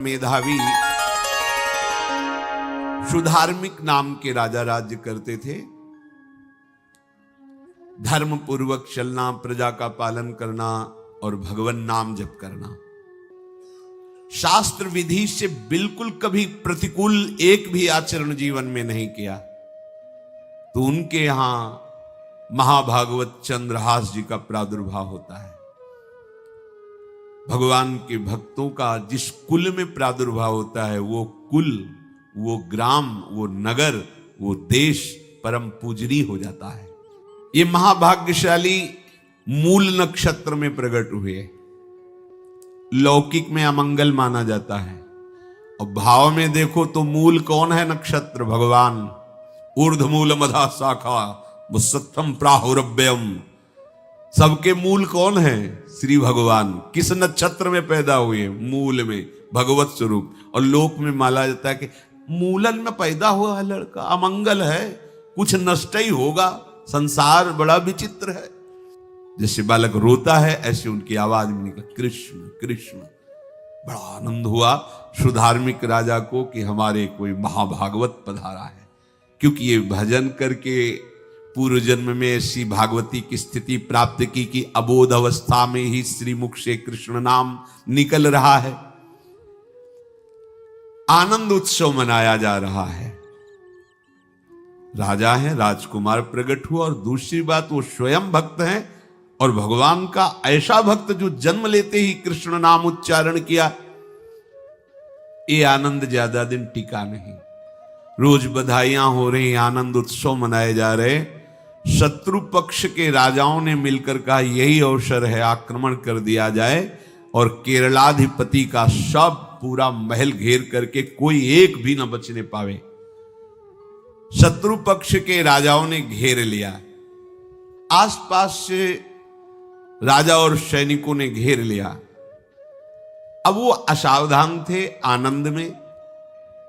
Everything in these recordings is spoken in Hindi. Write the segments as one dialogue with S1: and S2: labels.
S1: मेधावी सुधार्मिक नाम के राजा राज्य करते थे। धर्म पूर्वक चलना, प्रजा का पालन करना और भगवान नाम जप करना, शास्त्र विधि से बिल्कुल कभी प्रतिकूल एक भी आचरण जीवन में नहीं किया। तो उनके यहां महाभागवत चंद्रहास जी का प्रादुर्भाव होता है। भगवान के भक्तों का जिस कुल में प्रादुर्भाव होता है, वो कुल, वो ग्राम, वो नगर, वो देश परम पूजनीय हो जाता है। ये महाभाग्यशाली मूल नक्षत्र में प्रकट हुए। लौकिक में अमंगल माना जाता है और भाव में देखो तो मूल कौन है? नक्षत्र भगवान। ऊर्ध्वमूल मधा शाखा मुसत्तम प्राहुरव्ययम। सबके मूल कौन है? श्री भगवान। किस नक्षत्र में पैदा हुए? मूल में, भगवत स्वरूप। और लोक में माना जाता है कि मूलन में पैदा हुआ है लड़का, अमंगल है, कुछ नष्ट ही होगा, संसार बड़ा विचित्र है। जैसे बालक रोता है ऐसे उनकी आवाज में निकला कृष्ण कृष्ण। बड़ा आनंद हुआ सुधार्मिक राजा को कि हमारे कोई महाभागवत पधारा है, क्योंकि ये भजन करके पूर्व जन्म में ऐसी भागवती की स्थिति प्राप्त की कि अबोध अवस्था में ही श्रीमुख से कृष्ण नाम निकल रहा है। आनंद उत्सव मनाया जा रहा है। राजा है, राजकुमार प्रकट हुआ। और दूसरी बात, वो स्वयं भक्त हैं और भगवान का ऐसा भक्त जो जन्म लेते ही कृष्ण नाम उच्चारण किया। ये आनंद ज्यादा दिन टिका नहीं। रोज बधाइयां हो रही, आनंद उत्सव मनाए जा रहे। शत्रु पक्ष के राजाओं ने मिलकर कहा यही अवसर है, आक्रमण कर दिया जाए और केरलाधिपति का सब पूरा महल घेर करके कोई एक भी न बचने पावे। शत्रु पक्ष के राजाओं ने घेर लिया। आसपास से राजा और सैनिकों ने घेर लिया। अब वो असावधान थे, आनंद में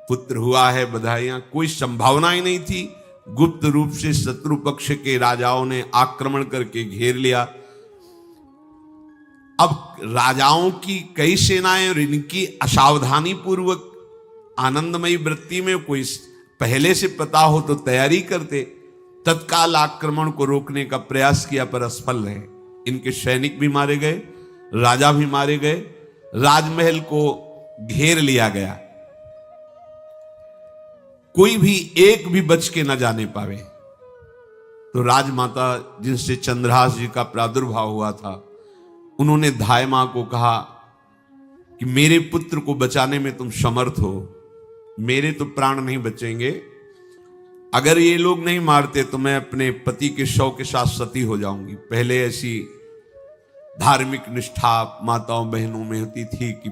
S1: पुत्र हुआ है, बधाइयां, कोई संभावना ही नहीं थी। गुप्त रूप से शत्रु पक्ष के राजाओं ने आक्रमण करके घेर लिया। अब राजाओं की कई सेनाएं और इनकी असावधानी पूर्वक आनंदमयी वृत्ति में कोई पहले से पता हो तो तैयारी करते, तत्काल आक्रमण को रोकने का प्रयास किया पर असफल रहे। इनके सैनिक भी मारे गए, राजा भी मारे गए, राजमहल को घेर लिया गया, कोई भी एक भी बच के न जाने पावे। तो राजमाता जिनसे चंद्रहास जी का प्रादुर्भाव हुआ था, उन्होंने धाय मां को कहा कि मेरे पुत्र को बचाने में तुम समर्थ हो, मेरे तो प्राण नहीं बचेंगे, अगर ये लोग नहीं मारते तो मैं अपने पति के शव के साथ सती हो जाऊंगी। पहले ऐसी धार्मिक निष्ठा माताओं बहनों में होती थी कि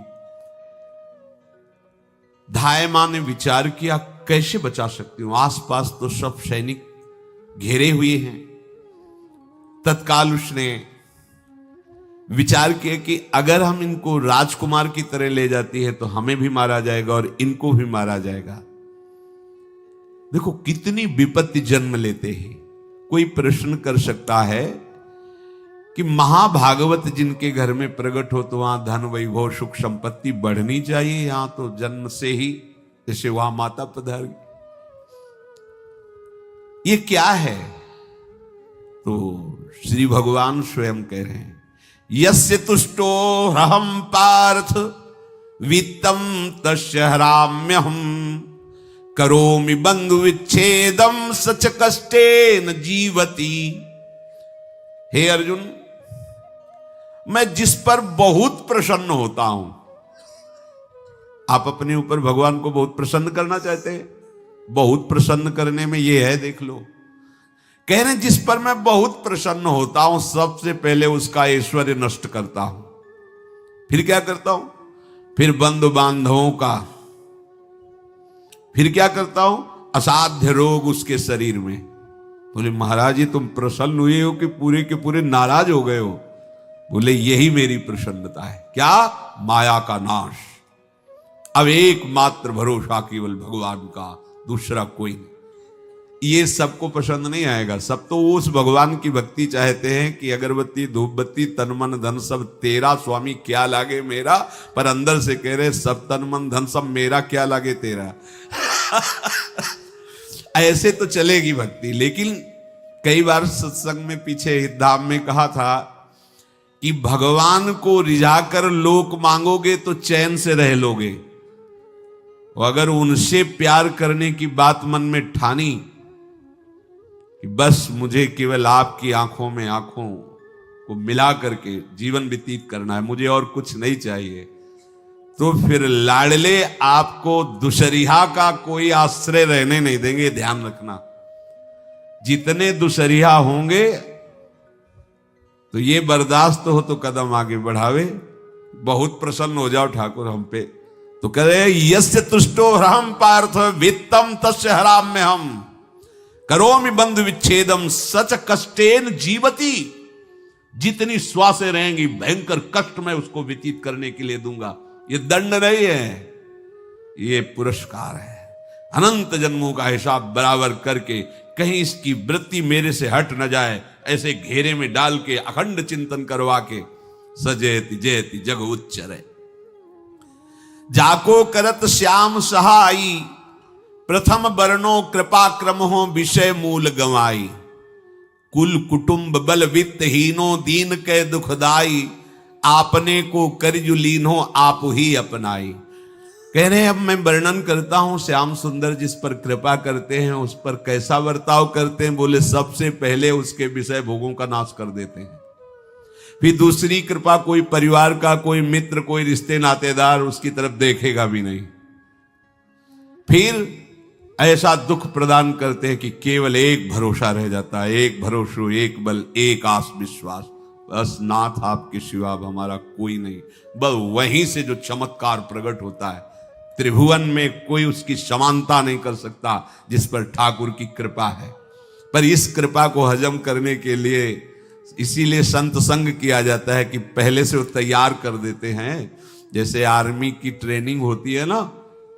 S1: धाय मां ने विचार किया कैसे बचा सकती हूं, आसपास तो सब सैनिक घेरे हुए हैं। तत्काल उसने विचार किया कि अगर हम इनको राजकुमार की तरह ले जाती है तो हमें भी मारा जाएगा और इनको भी मारा जाएगा। देखो कितनी विपत्ति जन्म लेते हैं। कोई प्रश्न कर सकता है कि महाभागवत जिनके घर में प्रकट हो तो वहां धन वैभव सुख संपत्ति बढ़नी चाहिए, यहां तो जन्म से ही जैसे वहां माता पधारी, ये क्या है? तो श्री भगवान स्वयं कह रहे हैं यस्य तुष्टो ह्रहम पार्थ वित्तम तस्य हराम्यहम करोमि बंधु विच्छेदम सच कष्टेन जीवति। हे अर्जुन, मैं जिस पर बहुत प्रसन्न होता हूं, आप अपने ऊपर भगवान को बहुत प्रसन्न करना चाहते हैं, बहुत प्रसन्न करने में ये है, देख लो। कह रहे जिस पर मैं बहुत प्रसन्न होता हूं, सबसे पहले उसका ऐश्वर्य नष्ट करता हूं। फिर क्या करता हूं? फिर बंधु बांधवों का, फिर क्या करता हूं? असाध्य रोग उसके शरीर में। बोले महाराज जी तुम प्रसन्न हुए हो कि पूरे के पूरे नाराज हो गए हो? बोले यही मेरी प्रसन्नता है। क्या? माया का नाश। अब एकमात्र भरोसा केवल भगवान का, दूसरा कोई नहीं। ये सबको पसंद नहीं आएगा। सब तो उस भगवान की भक्ति चाहते हैं कि अगरबत्ती धूप बत्ती तन मन धन सब तेरा स्वामी, क्या लागे मेरा। पर अंदर से कह रहे सब तन मन धन सब मेरा, क्या लागे तेरा। ऐसे तो चलेगी भक्ति। लेकिन कई बार सत्संग में पीछे धाम में कहा था कि भगवान को रिझाकर लोक मांगोगे तो चैन से रह लोगे, अगर उनसे प्यार करने की बात मन में ठानी कि बस मुझे केवल आपकी आंखों में आंखों को मिला करके जीवन व्यतीत करना है, मुझे और कुछ नहीं चाहिए, तो फिर लाडले आपको दुशरिहा का कोई आश्रय रहने नहीं देंगे। ध्यान रखना, जितने दुशरिहा होंगे तो ये बर्दाश्त हो तो कदम आगे बढ़ावे। बहुत प्रसन्न हो जाओ ठाकुर हम पे तो कह रहे यस्य तुष्टो ह्रहम पार्थ वित्तम तस्य हराम में हम करोमि बंधु विच्छेदम सच कष्टेन जीवती। जितनी श्वासें रहेंगी भयंकर कष्ट में उसको व्यतीत करने के लिए दूंगा। ये दंड नहीं है, ये पुरस्कार है। अनंत जन्मों का हिसाब बराबर करके कहीं इसकी वृत्ति मेरे से हट न जाए, ऐसे घेरे में डाल के अखंड चिंतन करवा के सजयति जयति जग उच्चरे। जाको करत श्याम सहाई प्रथम बरनो कृपा क्रम हो विषय मूल गवाई। कुल कुटुंब बल वित्त हीनो दीन के दुखदाई। आपने को करजु लीनो आप ही अपनाई। कह रहे हैं अब मैं वर्णन करता हूं श्याम सुंदर जिस पर कृपा करते हैं उस पर कैसा बर्ताव करते हैं। बोले सबसे पहले उसके विषय भोगों का नाश कर देते हैं, फिर दूसरी कृपा कोई परिवार का कोई मित्र कोई रिश्ते नातेदार उसकी तरफ देखेगा भी नहीं। फिर ऐसा दुख प्रदान करते हैं कि केवल एक भरोसा रह जाता है, एक भरोसा एक बल एक आस विश्वास, बस नाथ आपके सिवा अब हमारा कोई नहीं। बस वहीं से जो चमत्कार प्रकट होता है, त्रिभुवन में कोई उसकी समानता नहीं कर सकता जिस पर ठाकुर की कृपा है। पर इस कृपा को हजम करने के लिए इसीलिए संत संग किया जाता है कि पहले से वो तैयार कर देते हैं। जैसे आर्मी की ट्रेनिंग होती है ना,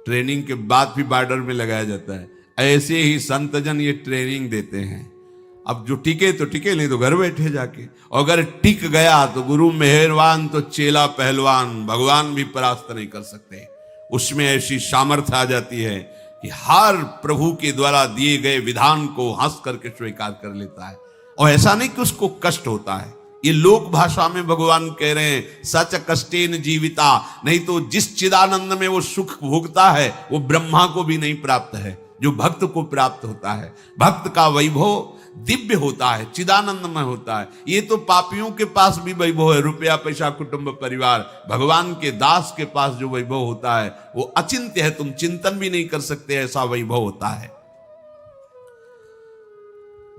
S1: ट्रेनिंग के बाद भी बॉर्डर में लगाया जाता है, ऐसे ही संतजन ये ट्रेनिंग देते हैं। अब जो टिके तो टिके, नहीं तो घर बैठे जाके। अगर टिक गया तो गुरु मेहरबान तो चेला पहलवान, भगवान भी परास्त नहीं कर सकते। उसमें ऐसी सामर्थ्य आ जाती है कि हर प्रभु के द्वारा दिए गए विधान को हंस करके स्वीकार कर लेता है। और ऐसा नहीं कि उसको कष्ट होता है, ये लोक भाषा में भगवान कह रहे हैं सच कष्टेन जीविता। नहीं तो जिस चिदानंद में वो सुख भोगता है वो ब्रह्मा को भी नहीं प्राप्त है जो भक्त को प्राप्त होता है। भक्त का वैभव दिव्य होता है, चिदानंदमय होता है। ये तो पापियों के पास भी वैभव है, रुपया पैसा कुटुंब परिवार। भगवान के दास के पास जो वैभव होता है वो अचिंत्य है, तुम चिंतन भी नहीं कर सकते, ऐसा वैभव होता है।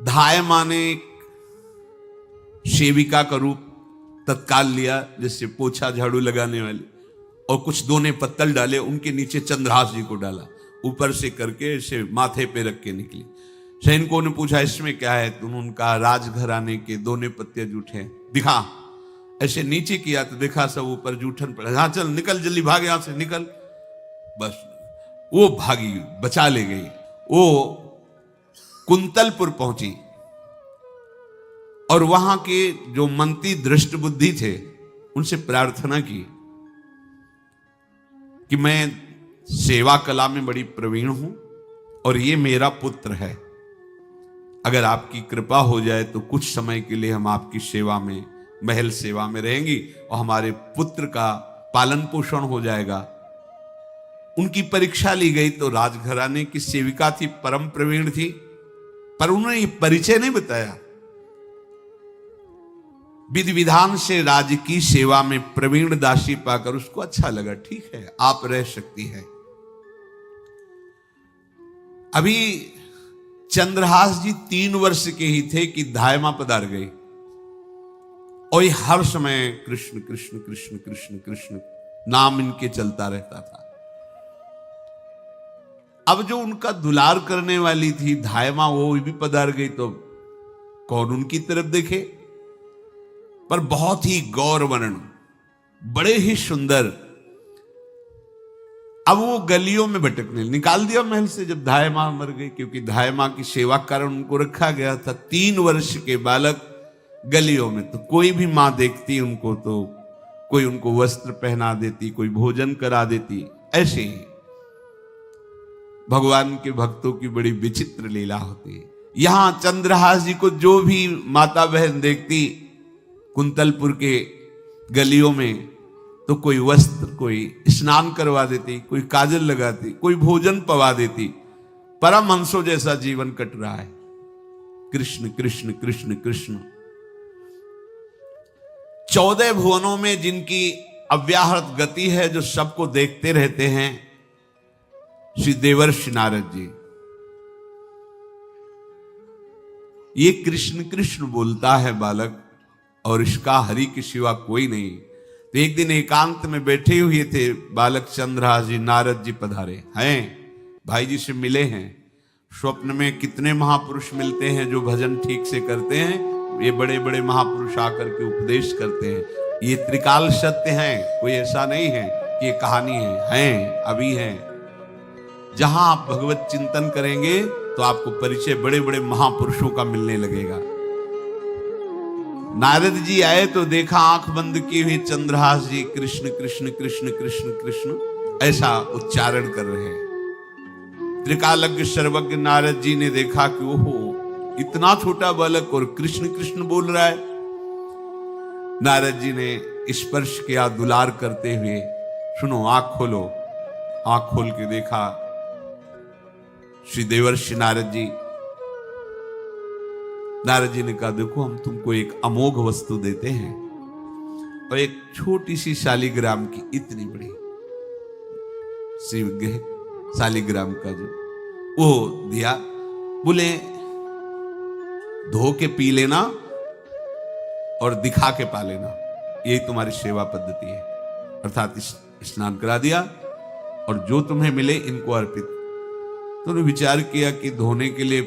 S1: धाय माने सेविका का रूप तत्काल लिया, जिससे पोछा झाड़ू लगाने वाली, और कुछ दोने पत्तल डाले, उनके नीचे चंद्रहास जी को डाला, ऊपर से करके इसे माथे पे रख के निकली। सैनिकों ने पूछा इसमें क्या है, तो उनका राजघराने के दोने पत्ते जूठे दिखा। ऐसे नीचे किया तो देखा सब ऊपर जूठन पड़ा। हाँ चल निकल जल्दी, भाग यहां से निकल। बस वो भागी, बचा ले गई। वो कुंतलपुर पहुंची और वहां के जो मंत्री दृष्ट बुद्धि थे उनसे प्रार्थना की कि मैं सेवा कला में बड़ी प्रवीण हूं और ये मेरा पुत्र है, अगर आपकी कृपा हो जाए तो कुछ समय के लिए हम आपकी सेवा में, महल सेवा में रहेंगी और हमारे पुत्र का पालन पोषण हो जाएगा। उनकी परीक्षा ली गई तो राजघराने की सेविका थी, परम प्रवीण थी, पर उन्होंने ये परिचय नहीं बताया। विधि विधान से राज्य की सेवा में प्रवीण दासी पाकर उसको अच्छा लगा, ठीक है आप रह सकती है। अभी चंद्रहास जी 3 वर्ष के ही थे कि धायमा पधार गई और ये हर समय कृष्ण कृष्ण कृष्ण कृष्ण कृष्ण नाम इनके चलता रहता था। अब जो उनका दुलार करने वाली थी धायमा, वो भी पधार गई तो कौन उनकी तरफ देखे। पर बहुत ही गौर वर्ण, बड़े ही सुंदर अब वो गलियों में भटकने, निकाल दिया महल से जब धाय माँ मर गई, क्योंकि धाय माँ की सेवा कारण उनको रखा गया था। 3 वर्ष के बालक गलियों में, तो कोई भी माँ देखती उनको तो कोई उनको वस्त्र पहना देती, कोई भोजन करा देती। ऐसे ही भगवान के भक्तों की बड़ी विचित्र लीला होती है। यहां चंद्रहास जी को जो भी माता बहन देखती कुंतलपुर के गलियों में, तो कोई वस्त्र, कोई स्नान करवा देती, कोई काजल लगाती, कोई भोजन पवा देती। परमहंसों जैसा जीवन कट रहा है। कृष्ण कृष्ण कृष्ण कृष्ण। 14 भुवनों में जिनकी अव्याहत गति है, जो सबको देखते रहते हैं, श्री देवर्षि नारद जी। ये कृष्ण कृष्ण बोलता है बालक, और इसका हरि के सिवा कोई नहीं। तो एक दिन एकांत में बैठे हुए थे बालक चंद्रहास जी, नारद जी पधारे हैं, भाई जी से मिले हैं। स्वप्न में कितने महापुरुष मिलते हैं जो भजन ठीक से करते हैं। ये बड़े बड़े महापुरुष आकर के उपदेश करते हैं। ये त्रिकाल सत्य हैं, कोई ऐसा नहीं है कि ये कहानी है, अभी हैं। जहां आप भगवत चिंतन करेंगे तो आपको परिचय बड़े बड़े महापुरुषों का मिलने लगेगा। नारद जी आए तो देखा आंख बंद किए हुए चंद्रहास जी कृष्ण कृष्ण कृष्ण कृष्ण कृष्ण ऐसा उच्चारण कर रहे हैं। त्रिकालज्ञ सर्वज्ञ नारद जी ने देखा कि ओहो, इतना छोटा बालक और कृष्ण कृष्ण बोल रहा है। नारद जी ने स्पर्श किया दुलार करते हुए, सुनो आंख खोलो। आंख खोल के देखा श्री देवर्षि नारद जी। नारद जी ने कहा, देखो हम तुमको एक अमोघ वस्तु देते हैं, और एक छोटी सी शालिग्राम की, इतनी बड़ी शालिग्राम का जो वो दिया। बोले धो के पी लेना और दिखा के पा लेना, यही तुम्हारी सेवा पद्धति है। अर्थात स्नान करा दिया और जो तुम्हें मिले इनको अर्पित। तो उन्होंने विचार किया कि धोने के लिए,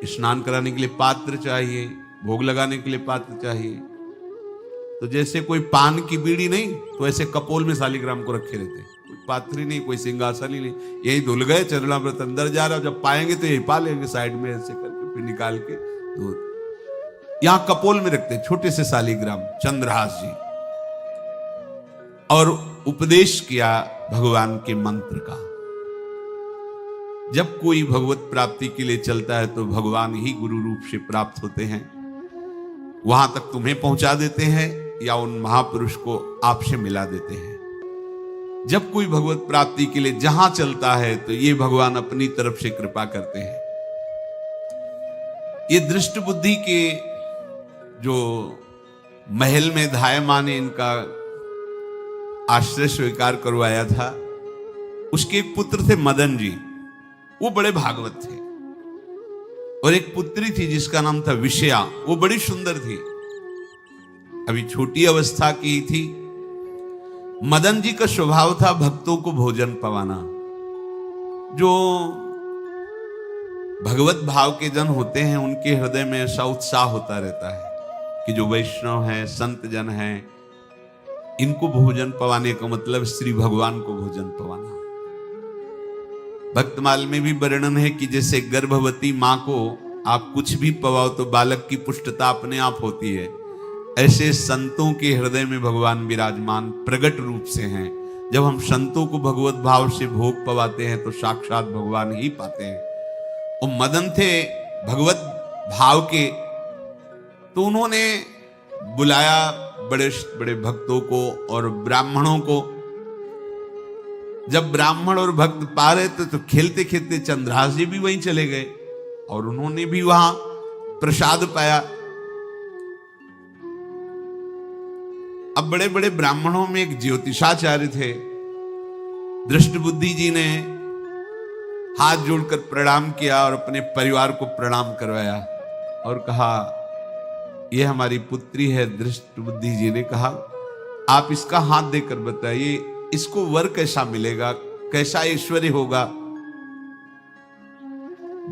S1: स्नान कराने के लिए पात्र चाहिए, भोग लगाने के लिए पात्र चाहिए। तो जैसे कोई पान की बीड़ी नहीं, तो ऐसे कपोल में शालिग्राम को रखे रहते, कोई पात्र ही नहीं, कोई सिंहासन ही नहीं। यही धुल गए, चरणामृत अंदर जा रहा, जब पाएंगे तो यही पा लेंगे, साइड में ऐसे करके फिर निकाल के धो। यहां कपोल में रखते छोटे से शालिग्राम चंद्रहास जी, और उपदेश किया भगवान के मंत्र का। जब कोई भगवत प्राप्ति के लिए चलता है तो भगवान ही गुरु रूप से प्राप्त होते हैं, वहां तक तुम्हें पहुंचा देते हैं या उन महापुरुष को आपसे मिला देते हैं। जब कोई भगवत प्राप्ति के लिए जहां चलता है तो ये भगवान अपनी तरफ से कृपा करते हैं। ये दृष्ट बुद्धि के जो महल में धाय माँ ने इनका आश्रय स्वीकार करवाया था, उसके एक पुत्र थे मदन जी, वो बड़े भागवत थे। और एक पुत्री थी जिसका नाम था विषया, वो बड़ी सुंदर थी, अभी छोटी अवस्था की थी। मदन जी का स्वभाव था भक्तों को भोजन पवाना। जो भगवत भाव के जन होते हैं उनके हृदय में ऐसा उत्साह होता रहता है कि जो वैष्णव हैं, संत जन हैं, इनको भोजन पवाने का मतलब श्री भगवान को भोजन पवाना। भक्तमाल में भी वर्णन है कि जैसे गर्भवती मां को आप कुछ भी पवाओ तो बालक की पुष्टता अपने आप होती है, ऐसे संतों के हृदय में भगवान विराजमान प्रगट रूप से हैं। जब हम संतों को भगवत भाव से भोग पवाते हैं तो साक्षात भगवान ही पाते हैं। और मदन थे भगवत भाव के, तो उन्होंने बुलाया बड़े बड़े भक्तों को और ब्राह्मणों को। जब ब्राह्मण और भक्त पा रहे थे तो खेलते खेलते चंद्रहास जी भी वहीं चले गए और उन्होंने भी वहां प्रसाद पाया। अब बड़े बड़े ब्राह्मणों में एक ज्योतिषाचार्य थे। दृष्ट बुद्धि जी ने हाथ जोड़कर प्रणाम किया और अपने परिवार को प्रणाम करवाया और कहा, यह हमारी पुत्री है। दृष्ट बुद्धि जी ने कहा, आप इसका हाथ देकर बताइए, इसको वर कैसा मिलेगा, कैसा ऐश्वर्य होगा।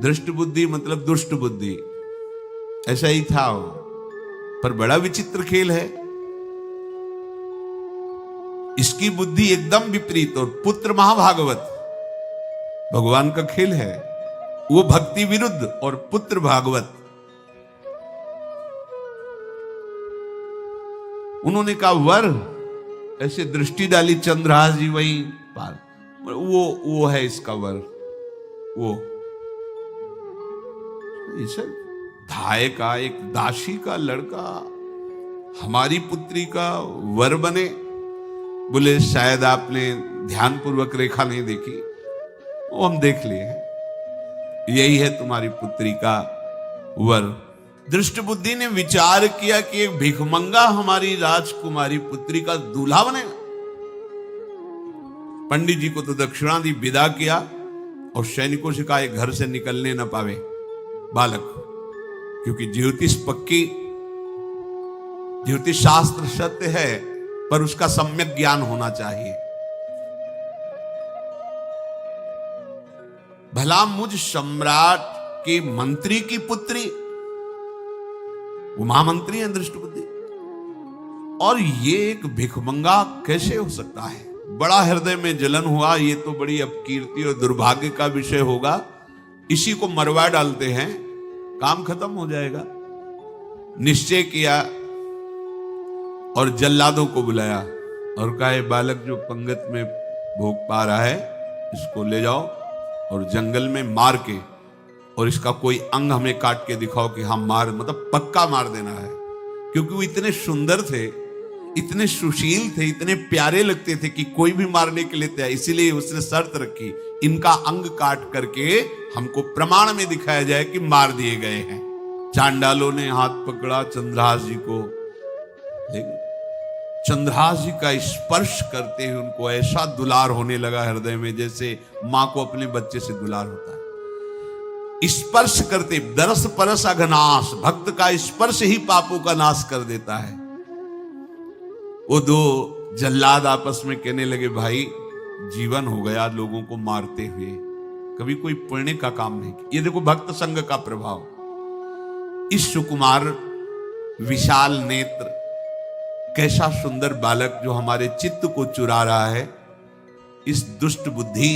S1: दृष्ट बुद्धि मतलब दुष्ट बुद्धि, ऐसा ही था वो। पर बड़ा विचित्र खेल है, इसकी बुद्धि एकदम विपरीत और पुत्र महाभागवत। भगवान का खेल है। वो भक्ति विरुद्ध और पुत्र भागवत। उन्होंने कहा वर, ऐसे दृष्टि डाली चंद्रहास जी वही पार, वो है इसका वर। वो इसे धाय का एक दासी का लड़का हमारी पुत्री का वर बने। बोले शायद आपने ध्यानपूर्वक रेखा नहीं देखी, वो हम देख लिए हैं, यही है तुम्हारी पुत्री का वर। दृष्ट बुद्धि ने विचार किया कि एक भिखमंगा हमारी राजकुमारी पुत्री का दूल्हा बनेगा। पंडित जी को तो दक्षिणा दी, विदा किया और सैनिकों से कहा घर से निकलने न पावे बालक, क्योंकि ज्योतिष पक्की, ज्योतिष शास्त्र सत्य है, पर उसका सम्यक ज्ञान होना चाहिए। भला मुझ सम्राट के मंत्री की पुत्री, वो महामंत्री है दृष्ट बुद्धि, और ये एक भिखमंगा कैसे हो सकता है? बड़ा हृदय में जलन हुआ, ये तो बड़ी अपकीर्ति और दुर्भाग्य का विषय होगा, इसी को मरवा डालते हैं, काम खत्म हो जाएगा। निश्चय किया और जल्लादों को बुलाया और कहा बालक जो पंगत में भोग पा रहा है, इसको ले जाओ और जंगल में मार के, और इसका कोई अंग हमें काट के दिखाओ कि हम मार, मतलब पक्का मार देना है। क्योंकि वो इतने सुंदर थे, इतने सुशील थे, इतने प्यारे लगते थे कि कोई भी मारने के लिए तैयार। इसीलिए उसने शर्त रखी, इनका अंग काट करके हमको प्रमाण में दिखाया जाए कि मार दिए गए हैं। चांडालों ने हाथ पकड़ा चंद्रहास जी को, लेकिन चंद्रहास जी का स्पर्श करते हुए उनको ऐसा दुलार होने लगा हृदय में, जैसे मां को अपने बच्चे से दुलार होता है। स्पर्श करते, दरस परस अघनाश, भक्त का स्पर्श ही पापों का नाश कर देता है। वो दो जल्लाद आपस में कहने लगे भाई जीवन हो गया लोगों को मारते हुए, कभी कोई पुण्य का काम नहीं किया। ये देखो भक्त संग का प्रभाव। इस सुकुमार विशाल नेत्र, कैसा सुंदर बालक जो हमारे चित्त को चुरा रहा है, इस दुष्ट बुद्धि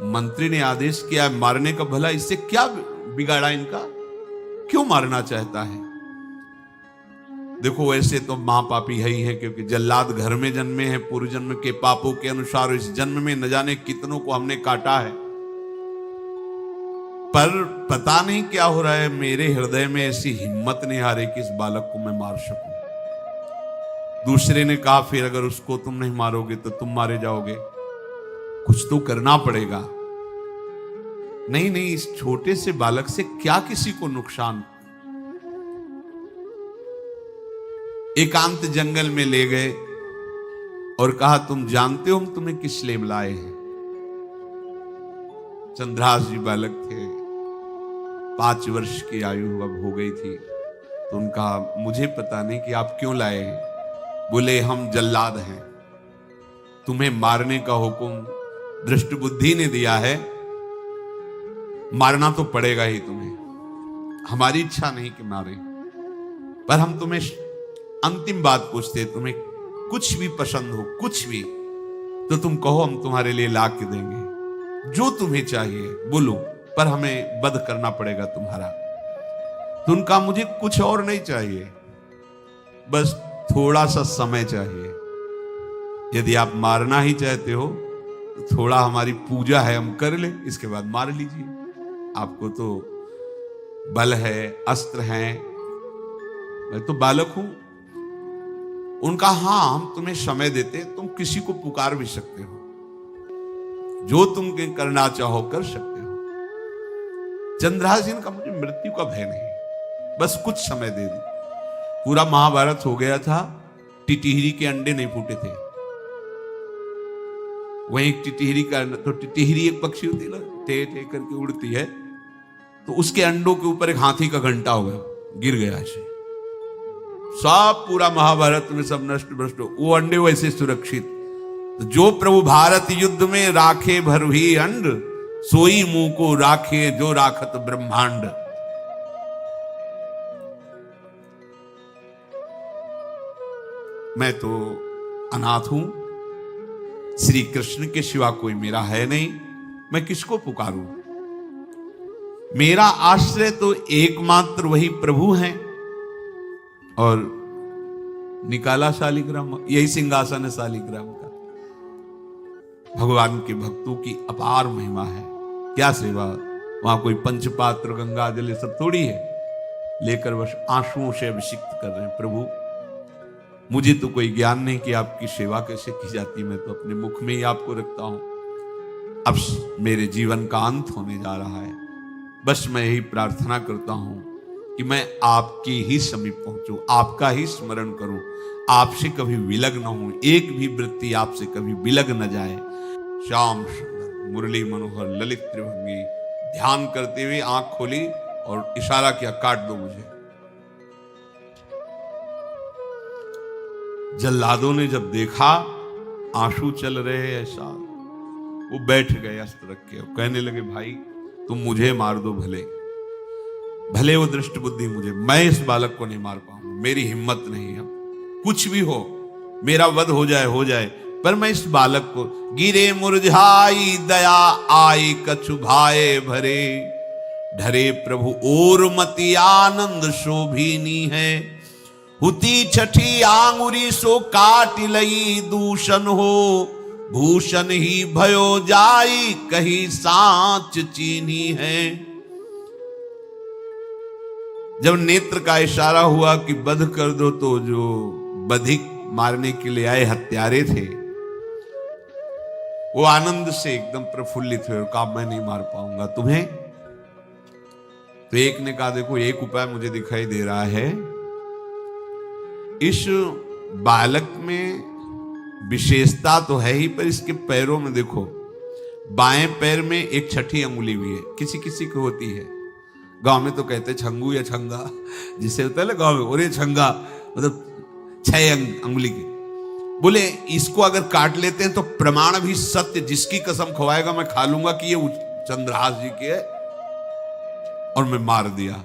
S1: मंत्री ने आदेश किया मारने का। भला इससे क्या बिगाड़ा इनका, क्यों मारना चाहता है? देखो वैसे तो मां पापी है ही है, क्योंकि जल्लाद घर में जन्मे हैं, पूर्व जन्म के पापों के अनुसार इस जन्म में न जाने कितनों को हमने काटा है। पर पता नहीं क्या हो रहा है, मेरे हृदय में ऐसी हिम्मत नहीं आ रही कि इस बालक को मैं मार सकूं। दूसरे ने कहा फिर अगर उसको तुम नहीं मारोगे तो तुम मारे जाओगे, कुछ तो करना पड़ेगा। नहीं नहीं, इस छोटे से बालक से क्या किसी को नुकसान। एकांत जंगल में ले गए और कहा तुम जानते हो हम तुम्हें किस लिए बुलाए हैं? चंद्रहास जी बालक थे, 5 वर्ष की आयु अब हो गई थी, तो उनका मुझे पता नहीं कि आप क्यों लाए हैं। बोले हम जल्लाद हैं, तुम्हें मारने का हुक्म दृष्ट बुद्धि ने दिया है, मारना तो पड़ेगा ही तुम्हें। हमारी इच्छा नहीं कि मारे, पर हम तुम्हें अंतिम बात पूछते, तुम्हें कुछ भी पसंद हो, कुछ भी, तो तुम कहो हम तुम्हारे लिए ला के देंगे, जो तुम्हें चाहिए बोलो, पर हमें वध करना पड़ेगा तुम्हारा। तो उनका मुझे कुछ और नहीं चाहिए, बस थोड़ा सा समय चाहिए। यदि आप मारना ही चाहते हो तो थोड़ा हमारी पूजा है हम कर ले, इसके बाद मार लीजिए। आपको तो बल है, अस्त्र हैं, मैं तो बालक हूं। उनका हाँ हम तुम्हें समय देते, तुम किसी को पुकार भी सकते हो, जो तुम करना चाहो कर सकते हो। चंद्रहास जी का मुझे मृत्यु का भय नहीं, बस कुछ समय दे दी। पूरा महाभारत हो गया था, टिटिहरी के अंडे नहीं फूटे थे। वहीं टिटिहरी का, तो टिटिहरी एक पक्षी होती है ना, टे टे करके उड़ती है, तो उसके अंडों के ऊपर एक हाथी का घंटा हो गया, गिर गया ऐसे, सब पूरा महाभारत में सब नष्ट भ्रष्ट। वो अंडे वैसे सुरक्षित। तो जो प्रभु भारत युद्ध में राखे भरही अंड, सोई मुंह को राखे जो राखत ब्रह्मांड। मैं तो अनाथ हूं, श्री कृष्ण के सिवा कोई मेरा है नहीं, मैं किसको पुकारूं? मेरा आश्रय तो एकमात्र वही प्रभु हैं। और निकाला शालिग्राम, यही सिंहासन है शालिग्राम का। भगवान के भक्तों की अपार महिमा है। क्या सेवा, वहां कोई पंचपात्र गंगा जल सब थोड़ी है, लेकर बस आंसुओं से अभिषिक्त कर रहे हैं। प्रभु मुझे तो कोई ज्ञान नहीं कि आपकी सेवा कैसे की जाती, मैं तो अपने मुख में ही आपको रखता हूं। अब मेरे जीवन का अंत होने जा रहा है, बस मैं यही प्रार्थना करता हूं कि मैं आपके ही समीप पहुंचूं, आपका ही स्मरण करूं, आपसे कभी विलग न हूं, एक भी वृत्ति आपसे कभी विलग न जाए। श्याम सुंदर मुरली मनोहर ललित त्रिभंगी ध्यान करते हुए आंख खोली और इशारा किया, काट दो मुझे। जल्लादों ने जब देखा आंसू चल रहे ऐसा, वो बैठ गए अस्त्र रख के, कहने लगे, भाई तुम मुझे मार दो, भले भले वो दृष्ट बुद्धि मुझे, मैं इस बालक को नहीं मार पाऊंगा, मेरी हिम्मत नहीं है। कुछ भी हो, मेरा वध हो जाए, पर मैं इस बालक को, गिरे मुरझाई दया आई कछु भाए भरे, ढरे प्रभु और मति आनंद शोभिनी है, हुती छठी आंगुरी सो काट लई दूषण हो, भूषण ही भयो जाई कही सांच चीनी है। जब नेत्र का इशारा हुआ कि वध कर दो, तो जो बधिक मारने के लिए आए हत्यारे थे वो आनंद से एकदम प्रफुल्लित हुए और कहा, मैं नहीं मार पाऊंगा तुम्हें। तो एक ने कहा, देखो एक उपाय मुझे दिखाई दे रहा है, इस बालक में विशेषता तो है ही, पर इसके पैरों में देखो, बाएं पैर में एक छठी अंगुली भी है, किसी किसी को होती है। गांव में तो कहते छंगू या छंगा, जिसे होता है ना गांव में, और ये छंगा मतलब 6 अंगुली की। बोले इसको अगर काट लेते हैं तो प्रमाण भी सत्य, जिसकी कसम खवाएगा मैं खा लूंगा कि ये चंद्रहास जी के है, और मैं मार दिया।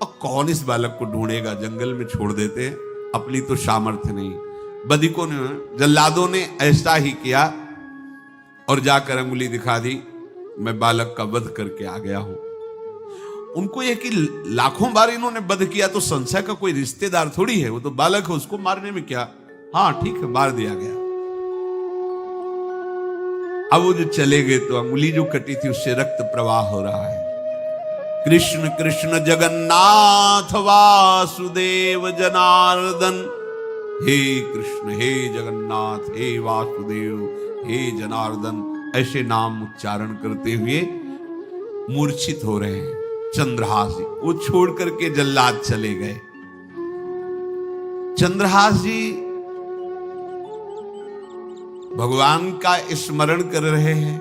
S1: और कौन इस बालक को ढूंढेगा, जंगल में छोड़ देते, अपनी तो सामर्थ्य नहीं। बधिकों ने, जल्लादों ने ऐसा ही किया और जाकर अंगुली दिखा दी, मैं बालक का वध करके आ गया हूं। उनको यह कि लाखों बार इन्होंने वध किया, तो संशय का कोई रिश्तेदार थोड़ी है, वो तो बालक है, उसको मारने में क्या, हाँ ठीक है मार दिया गया। अब वो जो चले गए तो अंगुली जो कटी थी उससे रक्त प्रवाह हो रहा है। कृष्ण कृष्ण जगन्नाथ वासुदेव जनार्दन, हे कृष्ण हे जगन्नाथ हे वासुदेव हे जनार्दन, ऐसे नाम उच्चारण करते हुए मूर्छित हो रहे हैं चंद्रहास जी। वो छोड़ करके जल्लाद चले गए। चंद्रहास जी भगवान का स्मरण कर रहे हैं,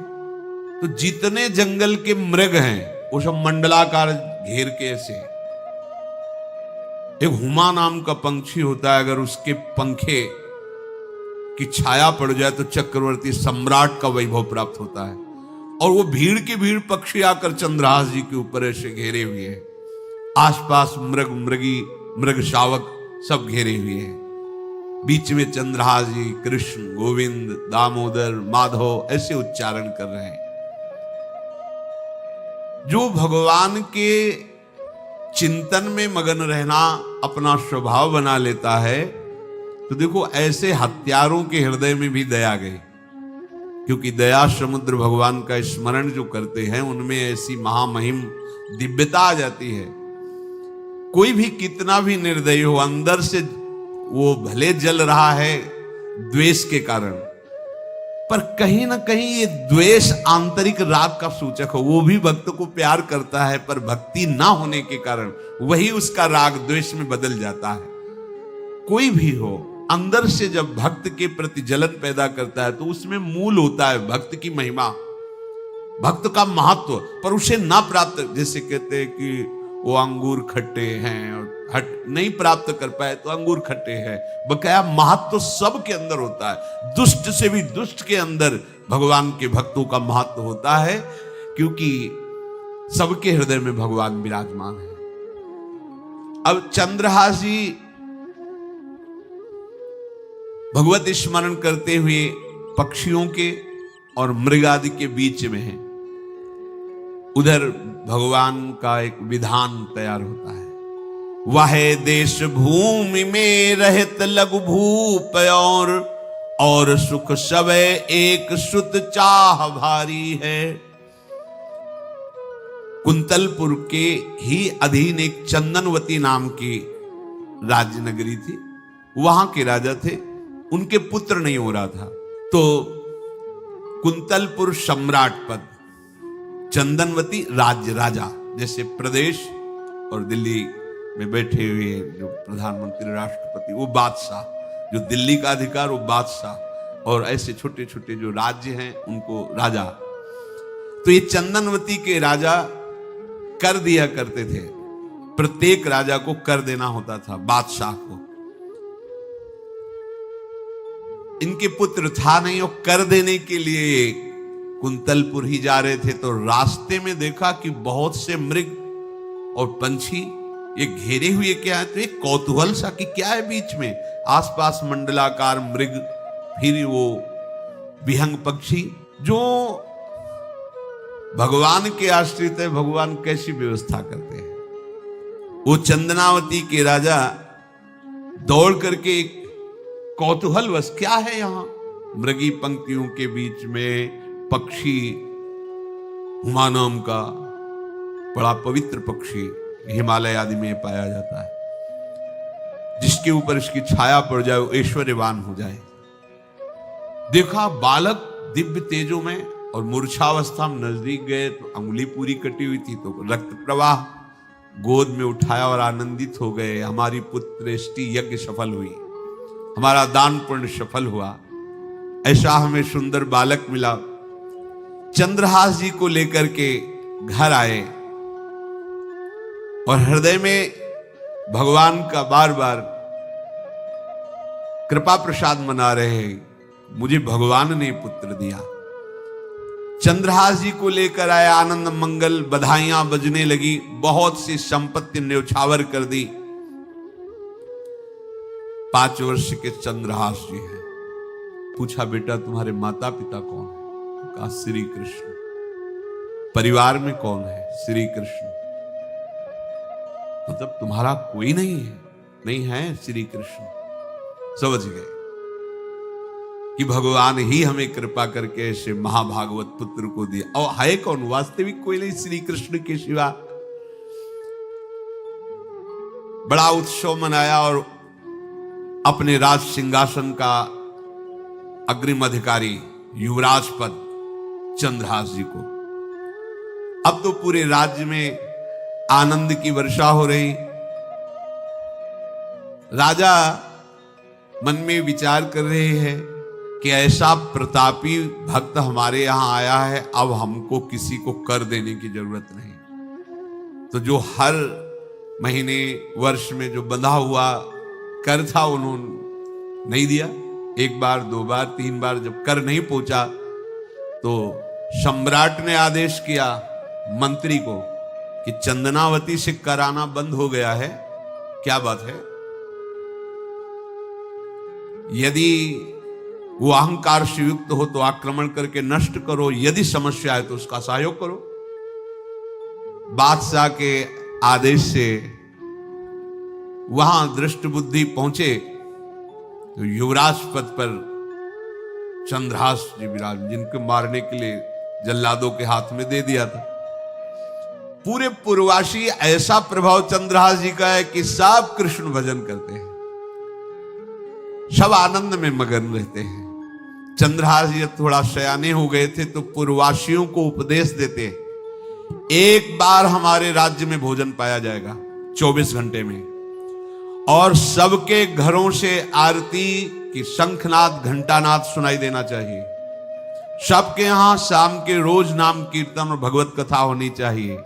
S1: तो जितने जंगल के मृग हैं वो सब मंडलाकार घेर के ऐसे। एक हुमा नाम का पंछी होता है, अगर उसके पंखे की छाया पड़ जाए तो चक्रवर्ती सम्राट का वैभव प्राप्त होता है। और वो भीड़ की भीड़ पक्षी आकर चंद्रहास जी के ऊपर ऐसे घेरे हुए हैं, आसपास मृग मृगी मृग शावक सब घेरे हुए हैं। बीच में चंद्रहास जी कृष्ण गोविंद दामोदर माधव ऐसे उच्चारण कर रहे हैं। जो भगवान के चिंतन में मगन रहना अपना स्वभाव बना लेता है, तो देखो ऐसे हत्यारों के हृदय में भी दया गई, क्योंकि दया समुद्र भगवान का स्मरण जो करते हैं उनमें ऐसी महामहिम दिव्यता आ जाती है। कोई भी कितना भी निर्दयी हो, अंदर से वो भले जल रहा है द्वेष के कारण, पर कहीं ना कहीं ये द्वेष आंतरिक राग का सूचक हो। वो भी भक्त को प्यार करता है, पर भक्ति ना होने के कारण वही उसका राग द्वेष में बदल जाता है। कोई भी हो, अंदर से जब भक्त के प्रति जलन पैदा करता है तो उसमें मूल होता है भक्त की महिमा, भक्त का महत्व, पर उसे ना प्राप्त, जैसे कहते हैं कि वो अंगूर खट्टे हैं और हट नहीं प्राप्त कर पाए तो अंगूर खट्टे हैं, बकाया महत्व सब के अंदर होता है। दुष्ट से भी दुष्ट के अंदर भगवान के भक्तों का महत्व होता है, क्योंकि सबके हृदय में भगवान विराजमान है। अब चंद्रहास जी भगवत स्मरण करते हुए पक्षियों के और मृग आदि के बीच में हैं। उधर भगवान का एक विधान तैयार होता है। वह देश भूमि में रहत लघु भूप और सुख सब एक सुत चाह भारी है। कुंतलपुर के ही अधीन एक चंदनवती नाम की राज्य नगरी थी। वहां के राजा थे, उनके पुत्र नहीं हो रहा था, तो कुंतलपुर सम्राट पद, चंदनवती राज्य राजा, जैसे प्रदेश और दिल्ली में बैठे हुए जो प्रधानमंत्री राष्ट्रपति वो बादशाह, जो दिल्ली का अधिकार वो बादशाह, और ऐसे छोटे छोटे जो राज्य हैं उनको राजा। तो ये चंदनवती के राजा कर दिया करते थे, प्रत्येक राजा को कर देना होता था, बादशाह को। इनके पुत्र था नहीं, और कर देने के लिए कुंतलपुर ही जा रहे थे, तो रास्ते में देखा कि बहुत से मृग और पंछी ये घेरे हुए क्या है, तो एक कौतूहल सा कि क्या है बीच में, आसपास मंडलाकार मृग, फिर वो विहंग पक्षी जो भगवान के आश्रित है, भगवान कैसी व्यवस्था करते हैं। वो चंदनावती के राजा दौड़ करके एक कौतूहलवश, क्या है यहां, मृगी पंक्तियों के बीच में पक्षी, हुमा नाम का बड़ा पवित्र पक्षी हिमालय आदि में पाया जाता है, जिसके ऊपर इसकी छाया पड़ जाए वो ऐश्वर्यवान हो जाए। देखा बालक दिव्य तेजों में, और मूर्छावस्था में नजदीक गए तो अंगुली पूरी कटी हुई थी, तो रक्त प्रवाह, गोद में उठाया और आनंदित हो गए, हमारी पुत्रेष्टि यज्ञ सफल हुई, हमारा दान पुण्य सफल हुआ, ऐसा हमें सुंदर बालक मिला। चंद्रहास जी को लेकर के घर आए और हृदय में भगवान का बार बार कृपा प्रसाद मना रहे हैं, मुझे भगवान ने पुत्र दिया। चंद्रहास जी को लेकर आए, आनंद मंगल बधाइयां बजने लगी, बहुत सी संपत्ति न्यौछावर कर दी। 5 वर्ष के चंद्रहास जी हैं। पूछा बेटा तुम्हारे माता पिता कौन है? कहा श्री कृष्ण। परिवार में कौन है? श्री कृष्ण। मतलब तुम्हारा कोई नहीं है? नहीं है श्री कृष्ण। समझ गए कि भगवान ही हमें कृपा करके ऐसे महाभागवत पुत्र को दिया। और है कौन? वास्तविक कोई नहीं श्री कृष्ण के सिवा। बड़ा उत्सव मनाया और अपने राज सिंहासन का अग्रिम अधिकारी युवराज पद चंद्रहास जी को। अब तो पूरे राज्य में आनंद की वर्षा हो रही। राजा मन में विचार कर रहे हैं कि ऐसा प्रतापी भक्त हमारे यहां आया है, अब हमको किसी को कर देने की जरूरत नहीं। तो जो हर महीने वर्ष में जो बंधा हुआ कर था उन्होंने नहीं दिया। 1 बार 2 बार 3 बार जब कर नहीं पहुंचा तो सम्राट ने आदेश किया मंत्री को कि चंदनावती से कर आना बंद हो गया है। क्या बात है? यदि वो अहंकार से युक्त हो तो आक्रमण करके नष्ट करो, यदि समस्या है तो उसका सहयोग करो। बादशाह के आदेश से वहां दृष्ट बुद्धि पहुंचे तो युवराज पद पर चंद्रहास जी विराज, जिनको मारने के लिए जल्लादों के हाथ में दे दिया था। पूरे पूर्वासी ऐसा प्रभाव चंद्रहास जी का है कि सब कृष्ण भजन करते हैं, सब आनंद में मगन रहते हैं। चंद्रहास जी थोड़ा सयाने हो गए थे तो पूर्ववासियों को उपदेश देते, एक बार हमारे राज्य में भोजन पाया जाएगा 24 घंटे में, और सबके घरों से आरती की शंखनाद घंटानाद सुनाई देना चाहिए। सबके यहां शाम के रोज नाम कीर्तन और भगवत कथा होनी चाहिए,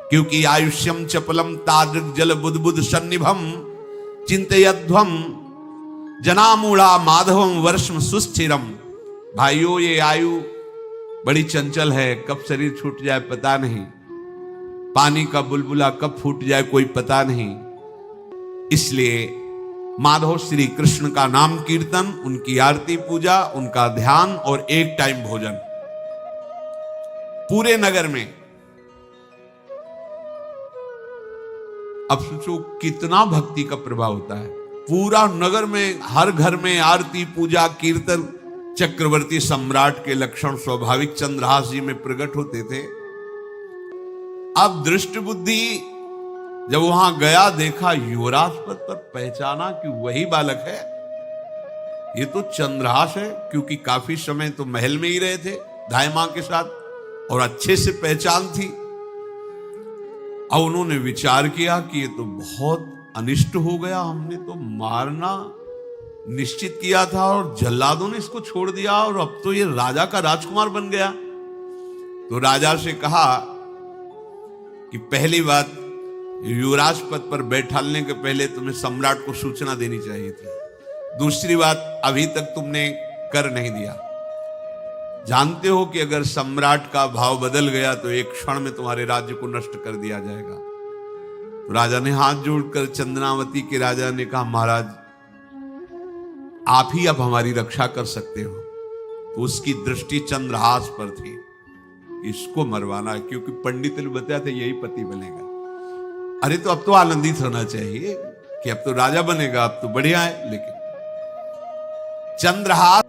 S1: क्योंकि आयुष्यम चपलम तादृक जल बुद्बुद सन्निभम चिंतयध्वम जनामूढ़ा माधवम वर्षम सुस्थिरम। भाइयों, ये आयु बड़ी चंचल है, कब शरीर छूट जाए पता नहीं, पानी का बुलबुला कब फूट जाए कोई पता नहीं। इसलिए माधव श्री कृष्ण का नाम कीर्तन, उनकी आरती पूजा, उनका ध्यान और एक टाइम भोजन पूरे नगर में अब सोचो कितना भक्ति का प्रभाव होता है। पूरा नगर में हर घर में आरती पूजा कीर्तन चक्रवर्ती सम्राट के लक्षण स्वाभाविक चंद्रहास जी में प्रकट होते थे। अब दृष्ट बुद्धि जब वहां गया, देखा युवराज पद पर, पहचाना कि वही बालक है, ये तो चंद्रहास है, क्योंकि काफी समय तो महल में ही रहे थे दाई मां के साथ और अच्छे से पहचान थी। अब उन्होंने विचार किया कि ये तो बहुत अनिष्ट हो गया, हमने तो मारना निश्चित किया था और जल्लादों ने इसको छोड़ दिया और अब तो ये राजा का राजकुमार बन गया। तो राजा से कहा कि पहली बात, युवराज पद पर बैठालने के पहले तुम्हें सम्राट को सूचना देनी चाहिए थी। दूसरी बात, अभी तक तुमने कर नहीं दिया। जानते हो कि अगर सम्राट का भाव बदल गया तो एक क्षण में तुम्हारे राज्य को नष्ट कर दिया जाएगा। तो राजा ने हाथ जोड़कर चंद्रावती के राजा ने कहा, महाराज आप ही अब हमारी रक्षा कर सकते हो। तो उसकी दृष्टि चंद्रहास पर थी, इसको मरवाना है, क्योंकि पंडित ने बताया था यही पति बनेगा। अरे तो अब तो आनंदित होना चाहिए कि अब तो राजा बनेगा, अब तो बढ़िया है। लेकिन चंद्रहास